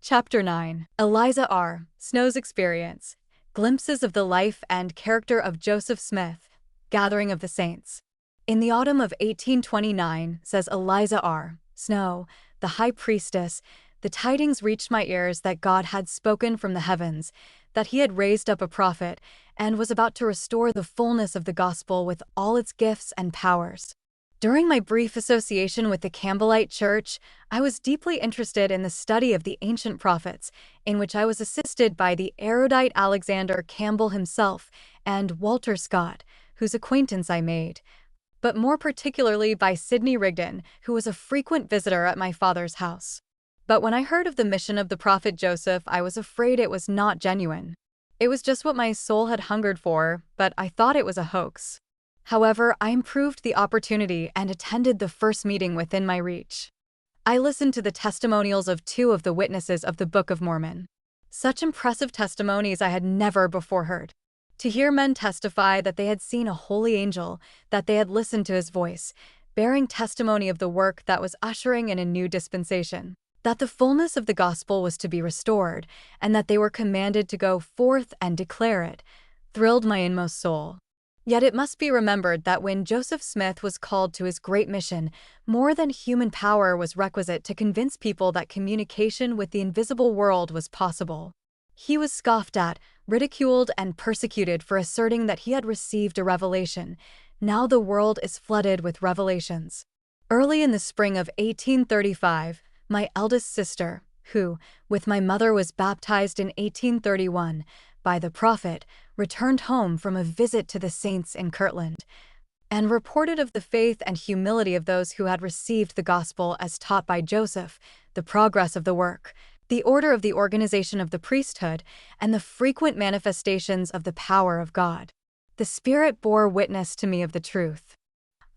Chapter 9. Eliza R. Snow's Experience. Glimpses of the life and character of Joseph Smith. Gathering of the Saints. In the autumn of 1829, says Eliza R. Snow, the high priestess, the tidings reached my ears that God had spoken from the heavens, that he had raised up a prophet, and was about to restore the fullness of the gospel with all its gifts and powers. During my brief association with the Campbellite Church, I was deeply interested in the study of the ancient prophets, in which I was assisted by the erudite Alexander Campbell himself and Walter Scott, whose acquaintance I made, but more particularly by Sidney Rigdon, who was a frequent visitor at my father's house. But when I heard of the mission of the prophet Joseph, I was afraid it was not genuine. It was just what my soul had hungered for, but I thought it was a hoax. However, I improved the opportunity and attended the first meeting within my reach. I listened to the testimonials of 2 of the witnesses of the Book of Mormon. Such impressive testimonies I had never before heard. To hear men testify that they had seen a holy angel, that they had listened to his voice, bearing testimony of the work that was ushering in a new dispensation, that the fullness of the gospel was to be restored, and that they were commanded to go forth and declare it, thrilled my inmost soul. Yet it must be remembered that when Joseph Smith was called to his great mission, more than human power was requisite to convince people that communication with the invisible world was possible. He was scoffed at, ridiculed, and persecuted for asserting that he had received a revelation. Now the world is flooded with revelations. Early in the spring of 1835, my eldest sister, who, with my mother, was baptized in 1831, by the prophet, returned home from a visit to the saints in Kirtland, and reported of the faith and humility of those who had received the gospel as taught by Joseph, the progress of the work, the order of the organization of the priesthood, and the frequent manifestations of the power of God. The Spirit bore witness to me of the truth.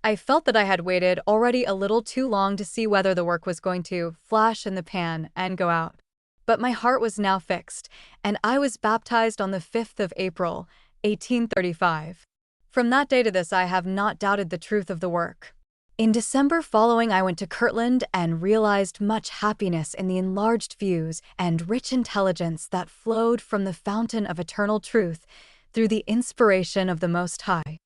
I felt that I had waited already a little too long to see whether the work was going to flash in the pan and go out. But my heart was now fixed, and I was baptized on the 5th of April, 1835. From that day to this I have not doubted the truth of the work. In December following I went to Kirtland and realized much happiness in the enlarged views and rich intelligence that flowed from the fountain of eternal truth through the inspiration of the Most High.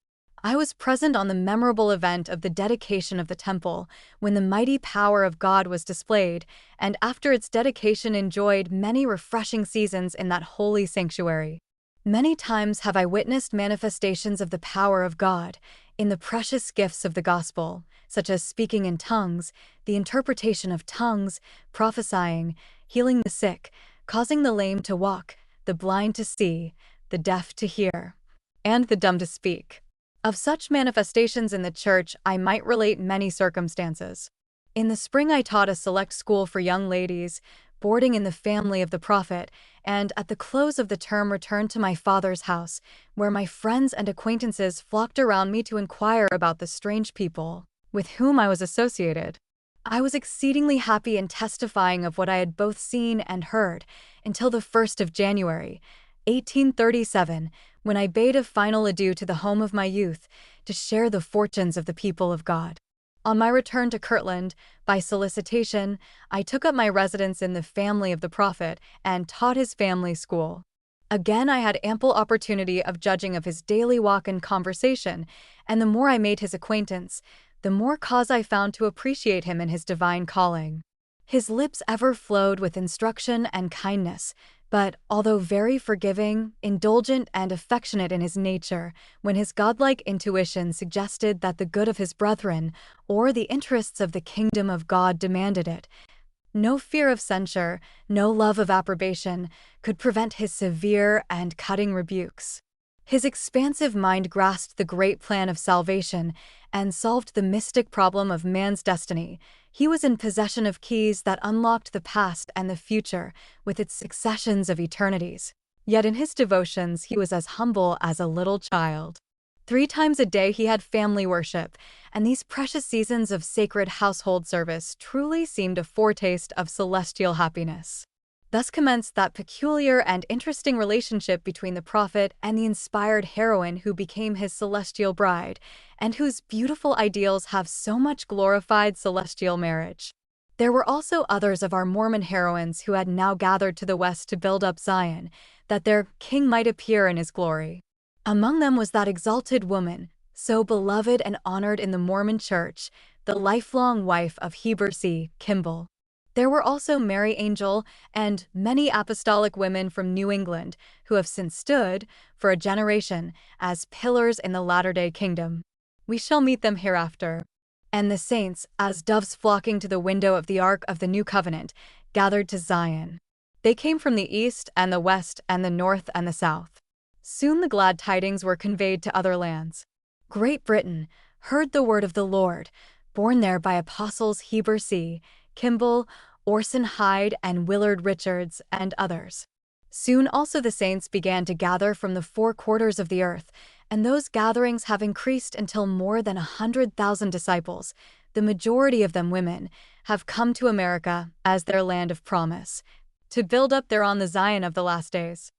I was present on the memorable event of the dedication of the temple, when the mighty power of God was displayed, and after its dedication enjoyed many refreshing seasons in that holy sanctuary. Many times have I witnessed manifestations of the power of God in the precious gifts of the gospel, such as speaking in tongues, the interpretation of tongues, prophesying, healing the sick, causing the lame to walk, the blind to see, the deaf to hear, and the dumb to speak. Of such manifestations in the church, I might relate many circumstances. In the spring I taught a select school for young ladies, boarding in the family of the prophet, and at the close of the term returned to my father's house, where my friends and acquaintances flocked around me to inquire about the strange people with whom I was associated. I was exceedingly happy in testifying of what I had both seen and heard, until the 1st of January, 1837, when I bade a final adieu to the home of my youth, to share the fortunes of the people of God. On my return to Kirtland, by solicitation, I took up my residence in the family of the prophet and taught his family school. Again I had ample opportunity of judging of his daily walk and conversation, and the more I made his acquaintance, the more cause I found to appreciate him in his divine calling. His lips ever flowed with instruction and kindness, but, although very forgiving, indulgent, and affectionate in his nature, when his godlike intuition suggested that the good of his brethren, or the interests of the kingdom of God demanded it, no fear of censure, no love of approbation, could prevent his severe and cutting rebukes. His expansive mind grasped the great plan of salvation and solved the mystic problem of man's destiny. He was in possession of keys that unlocked the past and the future, with its successions of eternities. Yet in his devotions he was as humble as a little child. 3 times a day he had family worship, and these precious seasons of sacred household service truly seemed a foretaste of celestial happiness. Thus commenced that peculiar and interesting relationship between the prophet and the inspired heroine who became his celestial bride, and whose beautiful ideals have so much glorified celestial marriage. There were also others of our Mormon heroines who had now gathered to the west to build up Zion, that their king might appear in his glory. Among them was that exalted woman, so beloved and honored in the Mormon Church, the lifelong wife of Heber C. Kimball. There were also Mary Angel and many apostolic women from New England who have since stood, for a generation, as pillars in the latter-day kingdom. We shall meet them hereafter. And the saints, as doves flocking to the window of the Ark of the New Covenant, gathered to Zion. They came from the east and the west and the north and the south. Soon the glad tidings were conveyed to other lands. Great Britain heard the word of the Lord, borne there by apostles Heber C. Kimball, Orson Hyde, and Willard Richards, and others. Soon also the saints began to gather from the four quarters of the earth, and those gatherings have increased until more than 100,000 disciples, the majority of them women, have come to America as their land of promise, to build up thereon the Zion of the last days.